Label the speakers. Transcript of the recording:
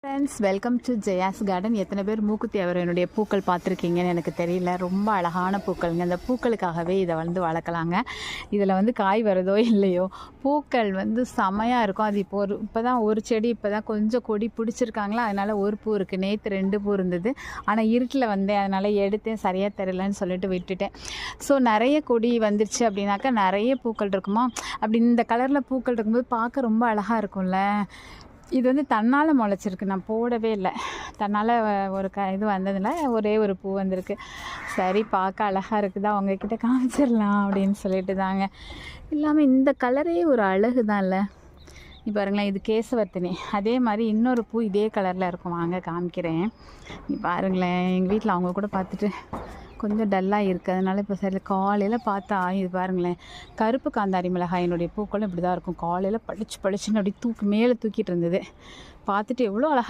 Speaker 1: Friends, welcome to Jaya's garden. எத்தனை பேர் மூக்குத்தி அவரனுடைய பூக்கள் பார்த்துருக்கீங்கன்னு எனக்கு தெரியல. ரொம்ப அழகான பூக்கள்ங்க. இந்த பூக்களுக்காகவே இதை வளர்க்கலாங்க. இதில் காய் வருதோ இல்லையோ, பூக்கள் செமையாக இருக்கும். அது இப்போ தான் ஒரு செடி இப்போ தான் கொஞ்சம் கொடி பிடிச்சிருக்காங்களா, அதனால் ஒரு பூ இருக்குது. நேற்று 2 பூ இருந்தது. ஆனால் இருட்டில் வந்தேன், அதனால் எடுத்தேன், சரியாக தெரியலன்னு சொல்லிட்டு விட்டுட்டேன். ஸோ நிறைய கொடி வந்துருச்சு அப்படின்னாக்கா நிறைய பூக்கள் இருக்குமா. அப்படி இந்த கலரில் பூக்கள் இருக்கும்போது பார்க்க ரொம்ப அழகாக இருக்கும்ல. இது தன்னால் முளைச்சிருக்கு, நான் போடவே இல்லை. தன்னால் ஒரு இது வந்ததில்ல, ஒரே ஒரு பூ வந்திருக்கு. சரி, பார்க்க அழகாக இருக்குதா, உங்ககிட்ட காமிச்சிடலாம் அப்படின்னு சொல்லிட்டு தாங்க. இல்லாமல் இந்த கலரே ஒரு அழகு தான்ல. இப்போ பாருங்களேன், இது கேசவர்த்தினி. அதே மாதிரி இன்னொரு பூ இதே கலரில் இருக்கும், வாங்க காமிக்கிறேன். பாருங்களேன், எங்கள் வீட்டில் அவங்க கூட பார்த்துட்டு கொஞ்சம் டல்லாக இருக்குது, அதனால் இப்போ சரி காலையில் பார்த்தா இது பாருங்களேன், கருப்பு காந்தாரி மிளகாயினுடைய பூக்களும் இப்படி தான் இருக்கும். காலையில் பளிச்சுன்னு அப்படி மேலே தூக்கிட்டு இருந்தது. பார்த்துட்டு எவ்வளோ அழகாக